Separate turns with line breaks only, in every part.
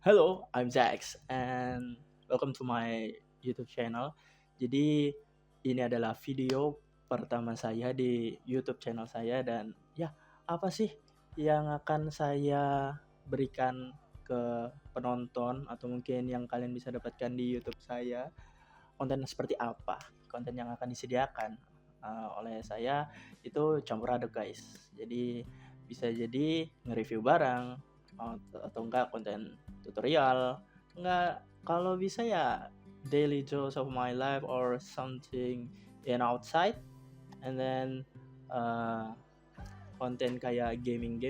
Hello, I'm Zax and welcome to my YouTube channel. Jadi ini adalah video pertama saya di YouTube channel saya dan ya apa sih yang akan saya berikan ke penonton atau mungkin yang kalian bisa dapatkan di YouTube saya, konten seperti apa, konten yang akan disediakan oleh saya itu campur aduk guys. Jadi bisa jadi nge-review barang atau enggak konten tutorial, enggak kalau bisa ya daily jokes of my life or something in outside, and then uh, konten kayak gaming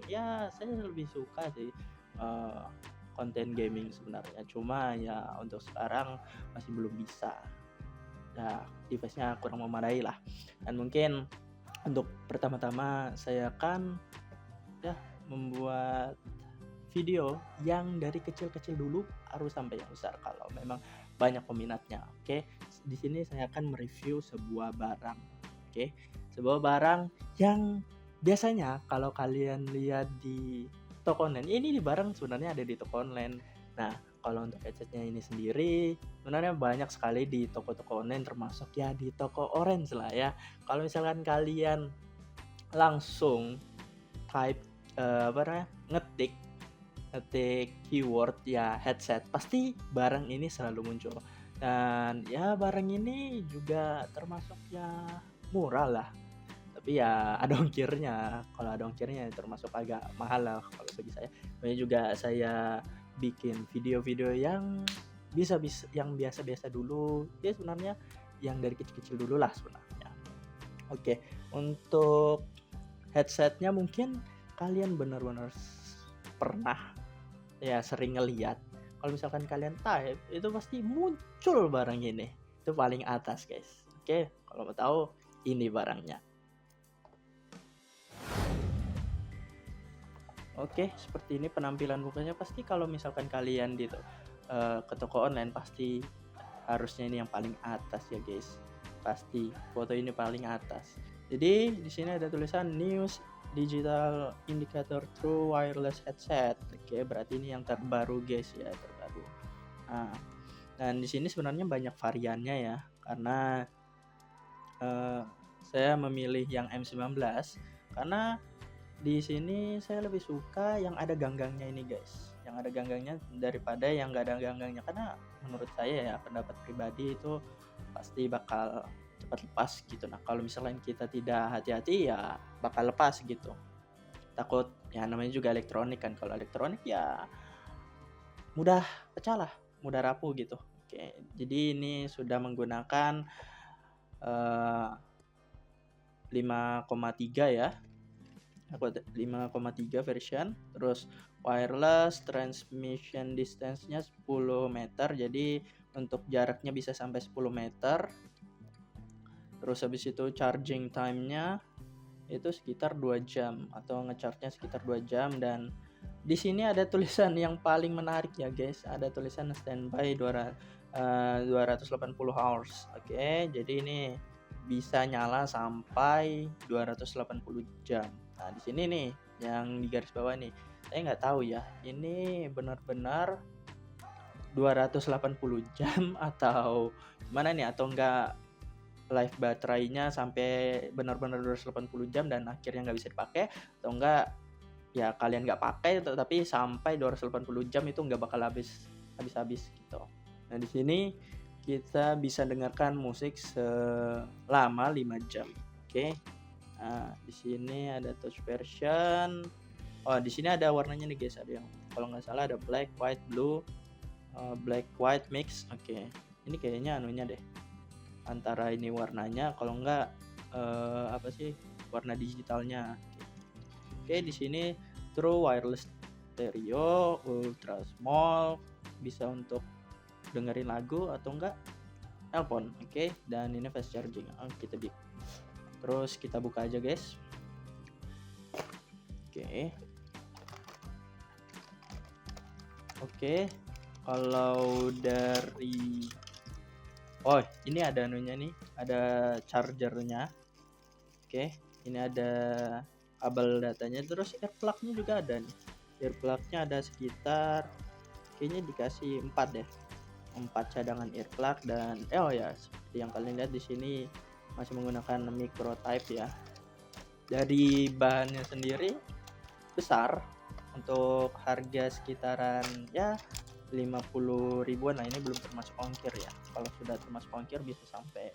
ya saya lebih suka sih uh, konten gaming sebenarnya, cuma ya untuk sekarang masih belum bisa ya, device-nya kurang memadai lah. Dan mungkin untuk pertama-tama saya akan ya membuat video yang dari kecil-kecil dulu harus sampai yang besar kalau memang banyak peminatnya. Oke, di sini saya akan mereview sebuah barang. Oke, sebuah barang yang biasanya kalau kalian lihat di toko online, ini di barang sebenarnya ada di toko online. Nah, kalau untuk headsetnya ini sendiri sebenarnya banyak sekali di toko-toko online, termasuk ya di toko orange lah ya. Kalau misalkan kalian langsung type apa namanya, ngetik ngetik keyword ya headset, pasti barang ini selalu muncul. Dan ya barang ini juga termasuk ya murah lah, tapi ya ada ongkirnya. Kalau ada ongkirnya ya termasuk agak mahal lah kalau bagi saya. Makanya juga saya bikin video-video yang yang biasa-biasa dulu ya, sebenarnya yang dari kecil-kecil dulu lah sebenarnya. Oke, untuk headsetnya mungkin kalian benar-benar pernah ya sering ngeliat. Kalau misalkan kalian type itu pasti muncul barang ini, itu paling atas guys. Oke, kalau mau tahu ini barangnya. Oke, seperti ini penampilan bukanya. Pasti kalau misalkan kalian ke toko online, pasti harusnya ini yang paling atas ya guys. Pasti foto ini paling atas. Jadi di sini ada tulisan news digital indicator true wireless headset. Oke, berarti ini yang terbaru guys ya, terbaru. Nah, dan di sini sebenarnya banyak variannya ya, karena eh, saya memilih yang M19 karena di sini saya lebih suka yang ada ganggangnya ini guys, yang ada ganggangnya daripada yang nggak ada ganggangnya, karena menurut saya ya pendapat pribadi itu pasti bakal cepat lepas gitu. Nah kalau misalnya kita tidak hati-hati ya bakal lepas gitu, takut ya, namanya juga elektronik kan, kalau elektronik ya mudah pecah lah, mudah rapuh gitu. Oke, jadi ini sudah menggunakan 5,3 ya, 5,3 version. Terus wireless transmission distance-nya 10 meter, jadi untuk jaraknya bisa sampai 10 meter. Terus habis itu charging time-nya itu sekitar 2 jam atau ngecharge-nya sekitar 2 jam. Dan di sini ada tulisan yang paling menarik ya guys, ada tulisan standby 280 hours. Oke, jadi ini bisa nyala sampai 280 jam. Nah, di sini nih yang di garis bawah nih, saya nggak tahu ya, ini benar-benar 280 jam atau gimana nih, atau enggak life baterainya sampai benar-benar 280 jam dan akhirnya nggak bisa dipakai, atau enggak ya kalian nggak pakai tapi sampai 280 jam itu nggak bakal habis gitu. Nah di sini kita bisa dengarkan musik selama 5 jam. Oke. Nah, di sini ada touch version. Oh, di sini ada warnanya nih guys, ada yang kalau nggak salah ada black, white, blue, black, white mix. Oke. Ini kayaknya anunya deh. Antara ini warnanya, kalau nggak apa sih, warna digitalnya. Oke, di sini true wireless stereo, ultra small, bisa untuk dengerin lagu atau enggak telepon. Oke, dan ini fast charging. Terus kita buka aja guys. Oke, kalau dari ini ada anunya nih, ada chargernya. Oke, ini ada kabel datanya, terus earplug-nya juga ada nih. Earplug-nya ada sekitar kayaknya dikasih 4 deh, 4 cadangan ear plug. Dan oh ya, seperti yang kalian lihat di sini masih menggunakan micro type ya. Dari bahannya sendiri besar, untuk harga sekitaran ya 50 ribuan. Nah ini belum termasuk ongkir ya, kalau sudah termasuk ongkir bisa sampai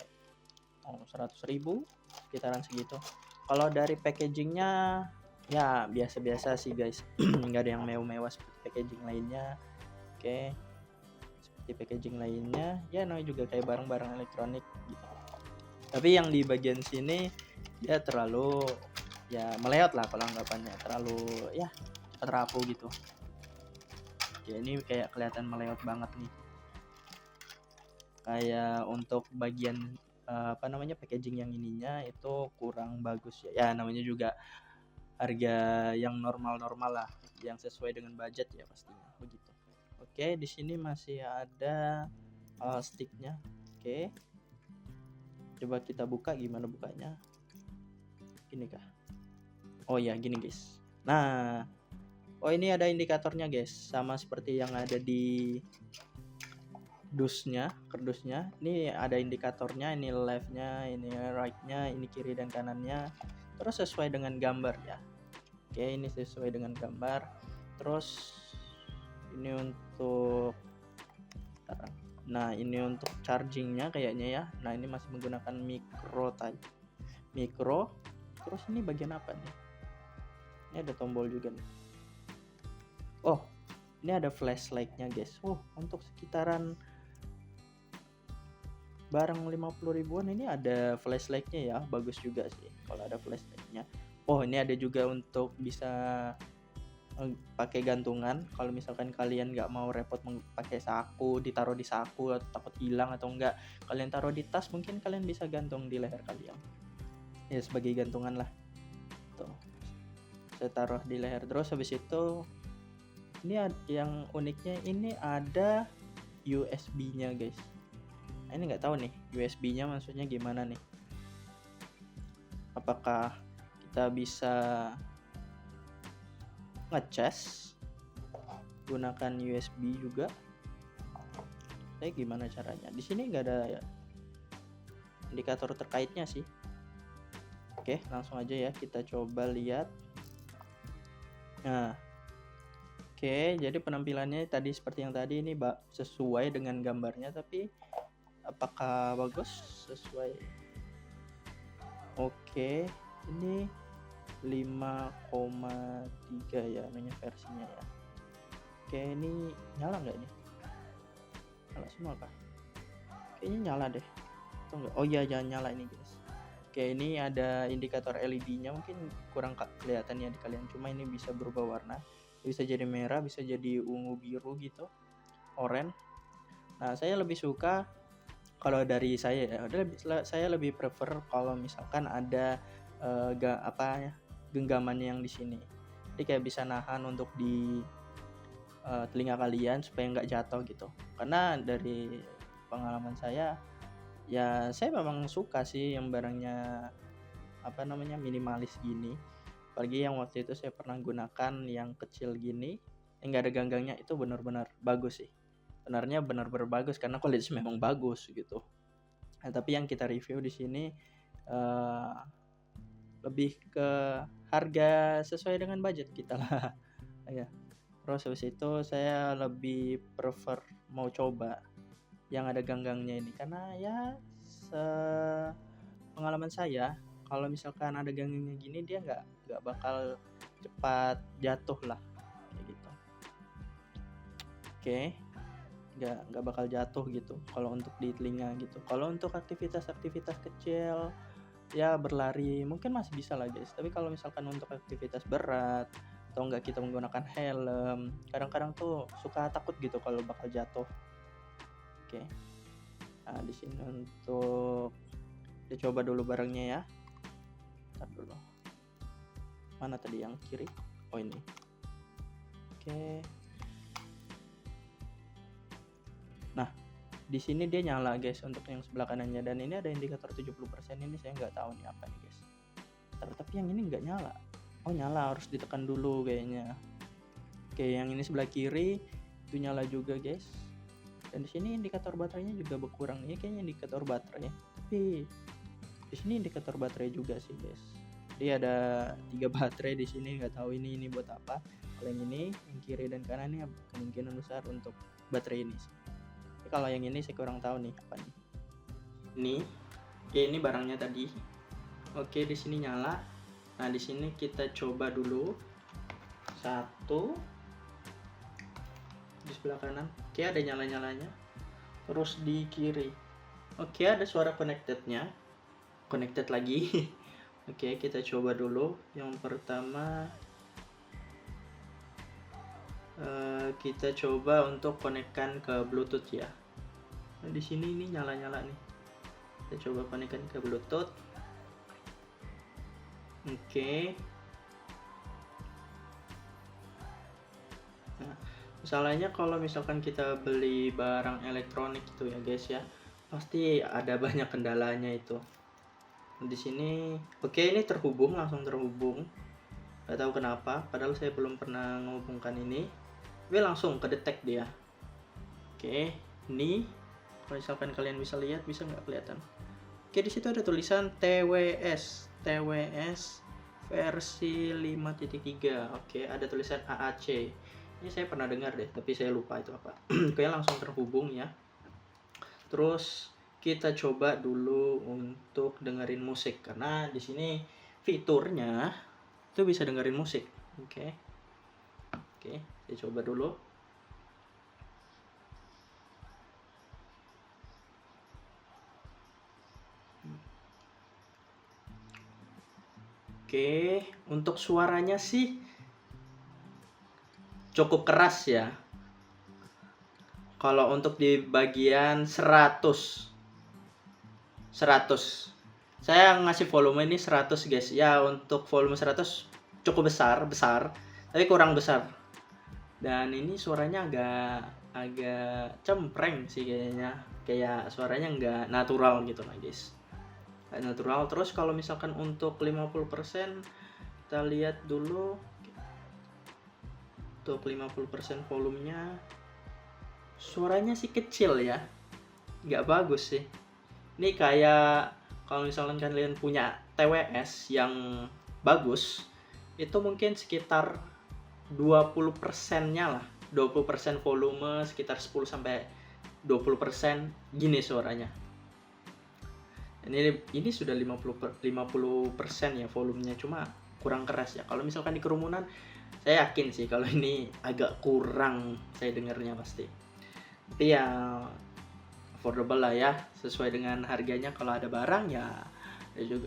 100 ribu, sekitaran segitu. Kalau dari packagingnya ya biasa-biasa sih guys, nggak ada yang mewah-mewah seperti packaging lainnya. Oke, seperti packaging lainnya ya, namanya juga kayak barang-barang elektronik gitu. Tapi yang di bagian sini dia terlalu ya meleot lah kalau anggapannya, terlalu ya cepat rapuh gitu ya. Ini kayak kelihatan meleot banget nih, kayak untuk bagian apa namanya, packaging yang ininya itu kurang bagus ya. Ya namanya juga harga yang normal-normal lah, yang sesuai dengan budget ya pastinya begitu. Oke, di sini masih ada sticknya. Oke, coba kita buka, gimana bukanya? Gini kah? Oh ya gini guys. Nah, oh ini ada indikatornya guys, sama seperti yang ada di kardusnya. Ini ada indikatornya, ini left-nya, ini right-nya, ini kiri dan kanannya. Terus sesuai dengan gambar ya. Oke, ini sesuai dengan gambar. Terus ini untuk ini untuk chargingnya kayaknya ya. Nah ini masih menggunakan micro type. Terus ini bagian apa nih? Ini ada tombol juga nih. Oh, ini ada flashlight-nya guys. Untuk sekitaran barang 50 ribuan ini ada flashlight-nya ya, bagus juga sih kalau ada flashlight-nya. Ini ada juga untuk bisa pakai gantungan. Kalau misalkan kalian nggak mau repot pakai saku, ditaruh di saku atau takut hilang atau enggak, kalian taruh di tas, mungkin kalian bisa gantung di leher kalian ya, sebagai gantungan lah tuh. Saya taruh di leher. Terus habis itu ini yang uniknya, ini ada USB-nya guys. Nah, ini nggak tahu nih USB-nya maksudnya gimana nih, apakah kita bisa ngecas gunakan USB juga, gimana caranya? Di sini nggak ada ya indikator terkaitnya sih. Oke, langsung aja ya kita coba lihat. Nah, oke, jadi penampilannya tadi seperti yang tadi, ini sesuai dengan gambarnya, tapi apakah bagus sesuai? Oke, ini 5,3 ya namanya versinya ya. Oke, ini nyala nggak nih? Nyala semua kah? Kayaknya nyala deh. Atau enggak? Oh iya, jangan nyala ini guys. Oke, ini ada indikator LED-nya, mungkin kurang kelihatan ya di kalian, cuma ini bisa berubah warna. Bisa jadi merah, bisa jadi ungu, biru gitu, oranye. Nah, saya lebih suka, kalau dari saya ya, saya lebih prefer kalau misalkan ada genggamannya yang di sini. Jadi kayak bisa nahan untuk di telinga kalian supaya nggak jatuh gitu. Karena dari pengalaman saya, ya saya memang suka sih yang barangnya minimalis gini. Apalagi yang waktu itu saya pernah gunakan yang kecil gini, yang nggak ada ganggangnya, itu benar-benar bagus sih. Benarnya benar-benar bagus karena kualitasnya memang bagus gitu. Nah, tapi yang kita review di sini lebih ke harga sesuai dengan budget kita lah. Ya. Terus habis itu saya lebih prefer mau coba yang ada ganggangnya ini, karena ya pengalaman saya, kalau misalkan ada ganggangnya gini dia nggak bakal cepat jatuh lah kayak gitu. Oke, nggak bakal jatuh gitu kalau untuk di telinga gitu. Kalau untuk aktivitas-aktivitas kecil ya berlari mungkin masih bisa lah guys, tapi kalau misalkan untuk aktivitas berat atau enggak kita menggunakan helm, kadang-kadang tuh suka takut gitu kalau bakal jatuh. Oke, nah di sini untuk dicoba dulu barangnya ya. Ntar dulu, mana tadi yang kiri? Oh ini. Oke, nah di sini dia nyala guys untuk yang sebelah kanannya, dan ini ada indikator 70%. Ini saya nggak tahu nih apa nih guys. Tapi yang ini nggak nyala. Oh nyala, harus ditekan dulu kayaknya. Oke, yang ini sebelah kiri itu nyala juga guys. Dan di sini indikator baterainya juga berkurang ya, kayaknya indikator baterai. Tapi di sini indikator baterai juga sih guys. Jadi ada 3 baterai di sini, nggak tahu ini buat apa. Kalau yang ini, yang kiri dan kanan ini kemungkinan besar untuk baterai ini sih. Tapi kalau yang ini saya kurang tahu nih apa nih. Ini barangnya tadi. Oke, di sini nyala. Nah, di sini kita coba dulu. 1 di sebelah kanan. Oke, ada nyala-nyalanya. Terus di kiri. Oke, ada suara connected-nya. Connected lagi. Oke, kita coba dulu. Yang pertama kita coba untuk konekkan ke Bluetooth ya. Nah, di sini ini nyala-nyala nih. Kita coba konekkan ke Bluetooth. Oke. Nah, masalahnya kalau misalkan kita beli barang elektronik itu ya guys ya, pasti ada banyak kendalanya itu. Di sini oke, ini terhubung, langsung terhubung. Gak tahu kenapa, padahal saya belum pernah menghubungkan ini. Tapi langsung kedetek dia. Oke, ini kalau misalkan kalian bisa lihat, bisa nggak kelihatan? Oke, di situ ada tulisan TWS versi 5.3. Oke, ada tulisan AAC. Ini saya pernah dengar deh, tapi saya lupa itu apa. Oke, langsung terhubung ya. Terus kita coba dulu untuk dengerin musik, karena di sini fiturnya itu bisa dengerin musik. Oke, saya coba dulu. Oke, untuk suaranya sih cukup keras ya. Kalau untuk di bagian 100 saya ngasih volume ini 100 guys ya. Untuk volume 100 cukup besar, tapi kurang besar. Dan ini suaranya agak cempreng sih kayaknya. Kayak suaranya nggak natural gitu lah guys. Nggak natural. Terus kalau misalkan untuk 50%, kita lihat dulu. Untuk 50% volumenya, suaranya sih kecil ya, nggak bagus sih. Ini kayak kalau misalkan kalian punya TWS yang bagus, itu mungkin sekitar 20%-nya lah. 20% volume, sekitar 10-20% gini suaranya. Ini sudah 50% ya volumenya, cuma kurang keras ya. Kalau misalkan di kerumunan, saya yakin sih kalau ini agak kurang saya dengarnya pasti. Tapi ya affordable lah ya, sesuai dengan harganya. Kalau ada barang ya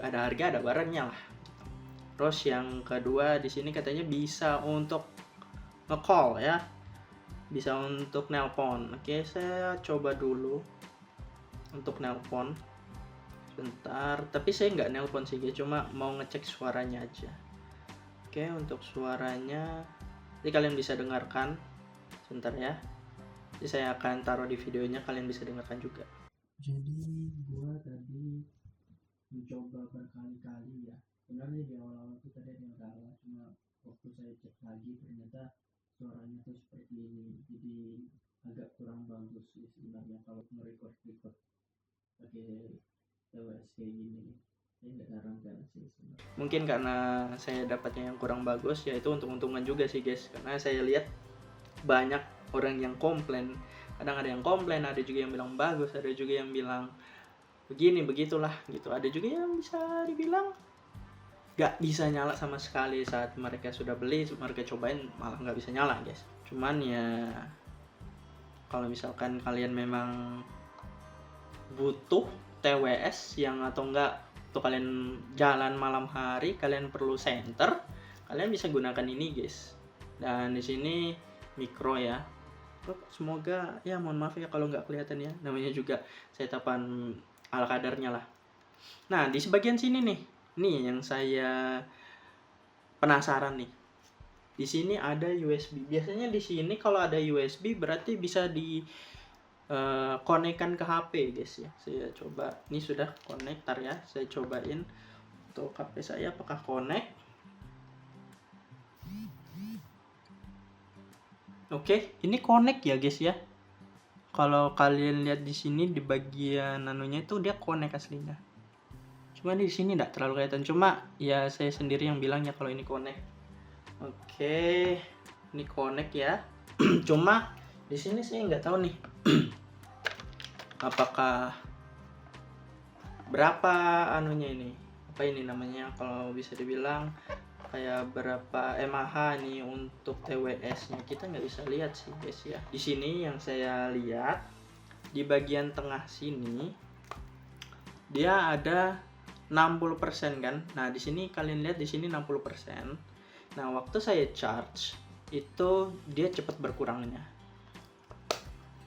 ada harga, ada barangnya lah. Terus yang kedua di sini katanya bisa untuk nge-call ya, bisa untuk nelpon. Oke, saya coba dulu untuk nelpon bentar. Tapi saya nggak nelpon sih guys, cuma mau ngecek suaranya aja. Oke, untuk suaranya jadi kalian bisa dengarkan sebentar ya. Jadi saya akan taruh di videonya, kalian bisa dengarkan juga. Jadi gua tadi mencoba berkali-kali ya. Sebenarnya di awal-awal itu tadi ada masalah, cuma waktu saya cek lagi ternyata suaranya tuh seperti ini. Jadi agak kurang bagus sih sebenarnya kalau merecord pakai TWS kayak gini. Mungkin karena saya dapatnya yang kurang bagus, ya itu untung-untungan juga sih guys, karena saya lihat banyak orang yang komplain. Kadang ada yang komplain, ada juga yang bilang bagus, ada juga yang bilang begini begitulah gitu. Ada juga yang bisa dibilang gak bisa nyala sama sekali. Saat mereka sudah beli, mereka cobain malah gak bisa nyala guys. Cuman ya kalau misalkan kalian memang butuh TWS yang atau enggak tuh kalian jalan malam hari, kalian perlu center, kalian bisa gunakan ini guys. Dan di sini mikro ya. Semoga ya, mohon maaf ya kalau nggak kelihatan ya, namanya juga setapan ala kadarnya lah. Nah, di sebagian sini nih yang saya penasaran nih. Di sini ada USB. Biasanya di sini kalau ada USB berarti bisa di konekkan ke HP guys ya. Saya coba, ini sudah konektar ya, saya cobain untuk HP saya apakah connect. Oke, ini connect ya guys ya. Kalau kalian lihat di sini di bagian anunya itu dia connect aslinya. Cuma di sini enggak terlalu kelihatan. Cuma ya saya sendiri yang bilang ya kalau ini connect. Oke, ini connect ya. Cuma di sini saya nggak tahu nih apakah berapa anunya ini. Apa ini namanya kalau bisa dibilang kayak berapa mAh nih untuk TWS-nya kita nggak bisa lihat sih guys ya. Di sini yang saya lihat di bagian tengah sini dia ada 60% kan. Nah, di sini kalian lihat di sini 60%. Nah, waktu saya charge itu dia cepat berkurangnya.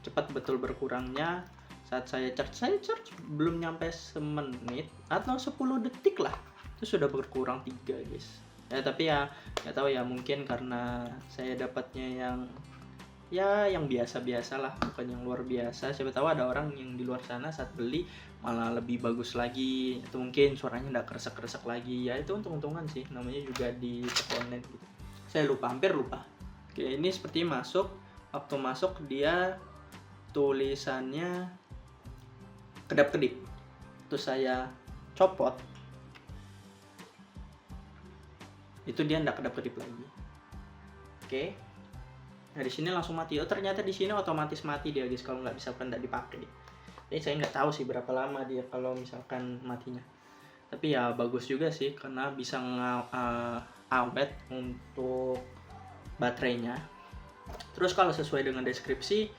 Cepat betul berkurangnya saat saya charge belum nyampe semenit atau 10 detik lah. Itu sudah berkurang 3 guys. Ya tapi ya nggak tahu ya, mungkin karena saya dapatnya yang biasa-biasa lah, bukan yang luar biasa. Siapa tahu ada orang yang di luar sana saat beli malah lebih bagus lagi, atau mungkin suaranya nggak kresek-kresek lagi. Ya itu untung-untungan sih, namanya juga di online gitu. Saya hampir lupa. Oke, ini seperti masuk. Waktu masuk dia tulisannya kedap-kedip. Terus saya copot, itu dia nggak kedap-kedip lagi. Oke. Nah di sini langsung mati. Oh ternyata di sini otomatis mati dia guys kalau nggak misalkan nggak dipakai. Jadi saya nggak tahu sih berapa lama dia kalau misalkan matinya. Tapi ya bagus juga sih karena bisa awet untuk baterainya. Terus kalau sesuai dengan deskripsi,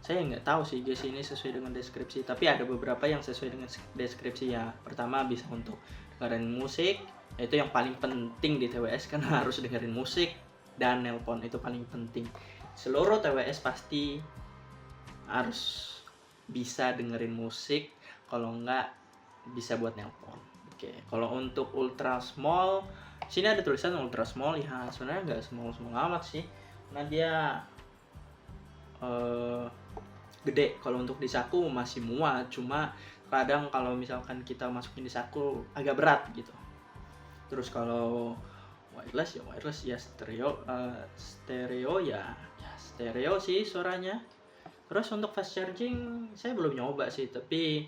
saya nggak tahu sih guys ini sesuai dengan deskripsi. Tapi ada beberapa yang sesuai dengan deskripsi ya. Pertama bisa untuk dengerin musik. Itu yang paling penting di TWS karena harus dengerin musik dan nelpon, itu paling penting. Seluruh TWS pasti harus bisa dengerin musik, kalau enggak bisa buat nelpon. Oke, kalau untuk ultra small, sini ada tulisan ultra small ya, sebenarnya nggak small amat sih, karena dia gede. Kalau untuk di saku masih muat, cuma kadang kalau misalkan kita masukin di saku agak berat gitu. Terus kalau wireless ya stereo ya stereo sih suaranya. Terus untuk fast charging saya belum nyoba sih, tapi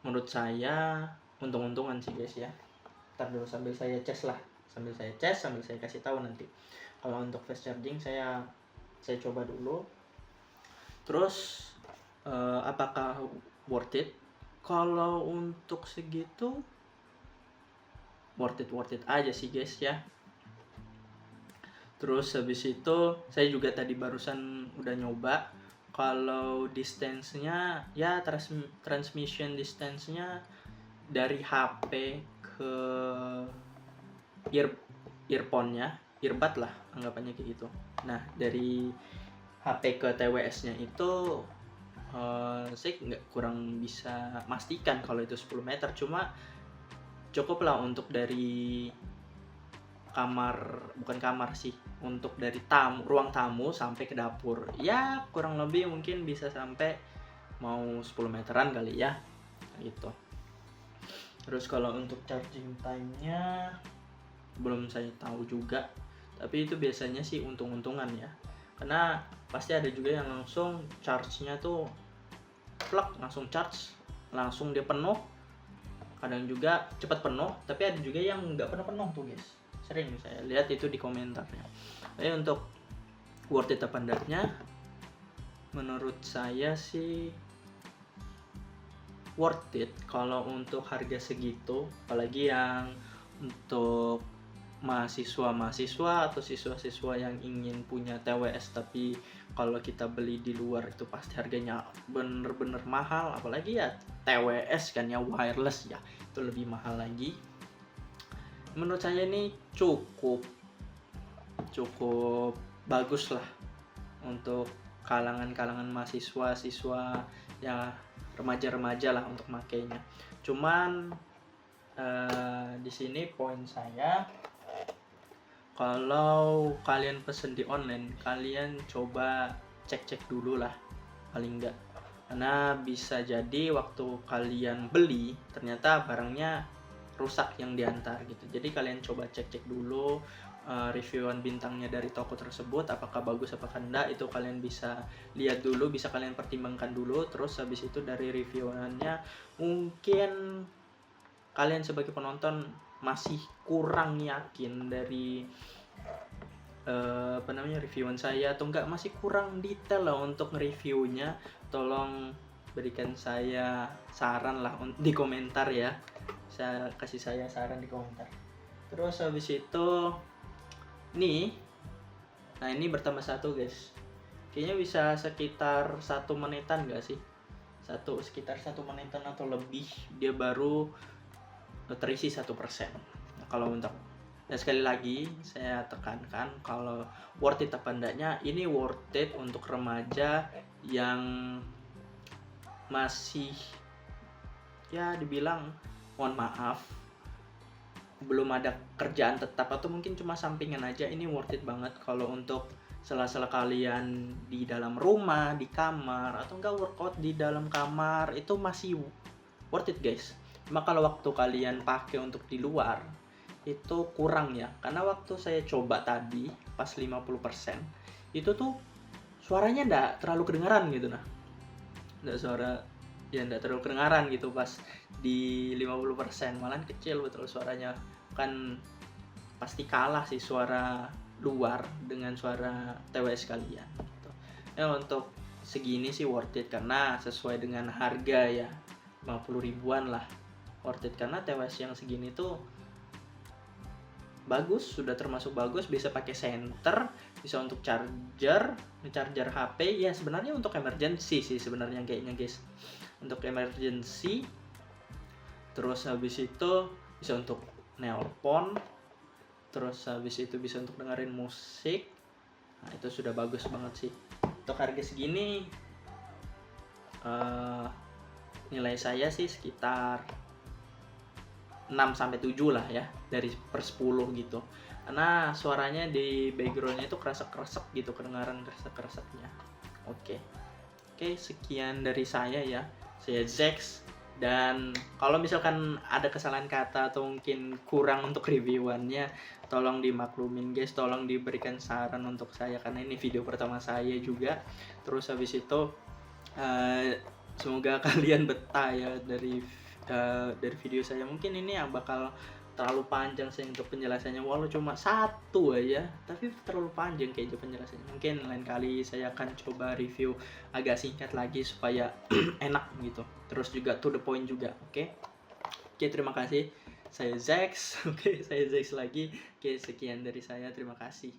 menurut saya untung-untungan sih guys ya. Ntar dulu sambil saya cas sambil saya kasih tahu nanti. Kalau untuk fast charging saya coba dulu. Terus apakah worth it? Kalau untuk segitu worth it aja sih guys ya. Terus habis itu saya juga tadi barusan udah nyoba. Kalau distance-nya ya transmission distance-nya dari HP ke earphone-nya, earbud lah anggapannya kayak gitu. Nah, dari HP ke TWS-nya itu saya kurang bisa pastikan kalau itu 10 meter, cuma cukup lah untuk dari bukan kamar sih, untuk dari ruang tamu sampai ke dapur ya kurang lebih mungkin bisa sampai mau 10 meteran kali ya gitu. Terus kalau untuk charging time-nya belum saya tahu juga, tapi itu biasanya sih untung-untungan ya, karena pasti ada juga yang langsung charge-nya tuh plug, langsung charge langsung dia penuh. Kadang juga cepat penuh, tapi ada juga yang nggak penuh tuh guys, sering saya lihat itu di komentarnya. Tapi untuk worth it apa enggaknya, menurut saya sih worth it kalau untuk harga segitu, apalagi yang untuk mahasiswa atau siswa-siswa yang ingin punya TWS, tapi kalau kita beli di luar itu pasti harganya bener-bener mahal, apalagi ya TWS kan ya wireless ya, itu lebih mahal lagi. Menurut saya ini cukup bagus lah untuk kalangan mahasiswa-siswa ya, remaja-remaja lah untuk makainya. Cuman di sini poin saya, kalau kalian pesen di online, kalian coba cek dulu lah paling enggak, karena bisa jadi waktu kalian beli ternyata barangnya rusak yang diantar gitu. Jadi kalian coba cek dulu reviewan bintangnya dari toko tersebut, apakah bagus apakah enggak, itu kalian bisa lihat dulu, bisa kalian pertimbangkan dulu. Terus habis itu dari reviewannya mungkin kalian sebagai penonton masih kurang yakin dari reviewan saya, atau enggak masih kurang detail lah untuk nge-reviewnya, tolong berikan saya saran lah di komentar ya. Saya kasih saya saran di komentar. Terus habis itu nih, nah ini bertambah satu guys, kayaknya bisa sekitar 1 menitan gak sih, sekitar 1 menitan atau lebih dia baru terisi 1%. Nah, kalau untuk, dan sekali lagi saya tekankan kalau worth it apa enggaknya, ini worth it untuk remaja yang masih ya dibilang mohon maaf belum ada kerjaan tetap atau mungkin cuma sampingan aja. Ini worth it banget kalau untuk sela-sela kalian di dalam rumah, di kamar, atau enggak workout di dalam kamar, itu masih worth it guys. Cuma kalau waktu kalian pakai untuk di luar itu kurang ya, karena waktu saya coba tadi pas 50% itu tuh suaranya enggak terlalu kedengaran gitu. Nah, enggak terlalu kedengaran gitu pas di 50%, malah kecil betul suaranya. Kan pasti kalah sih suara luar dengan suara TWS kalian gitu. Ya untuk segini sih worth it karena sesuai dengan harga ya, 50 ribuan lah, worth it karena TWS yang segini tuh bagus, sudah termasuk bagus, bisa pakai center, bisa untuk charger HP ya. Sebenarnya untuk emergency sih sebenarnya kayaknya guys, untuk emergency. Terus habis itu bisa untuk nelpon, terus habis itu bisa untuk dengerin musik. Nah itu sudah bagus banget sih. Untuk harga segini nilai saya sih sekitar 6-7 lah ya, dari per 10 gitu. Karena suaranya di backgroundnya itu kresek-kresek gitu, kedengaran kresek-kreseknya. Oke, sekian dari saya ya. Saya Zex. Dan kalau misalkan ada kesalahan kata atau mungkin kurang untuk reviewannya, tolong dimaklumin guys, tolong diberikan saran untuk saya karena ini video pertama saya juga. Terus habis itu semoga kalian betah ya dari video saya. Mungkin ini yang bakal terlalu panjang sih untuk penjelasannya, walau cuma satu aja tapi terlalu panjang kayaknya penjelasannya. Mungkin lain kali saya akan coba review agak singkat lagi supaya enak gitu, terus juga to the point juga. Oke, terima kasih. Saya Zex. Saya Zex lagi. Sekian dari saya, terima kasih.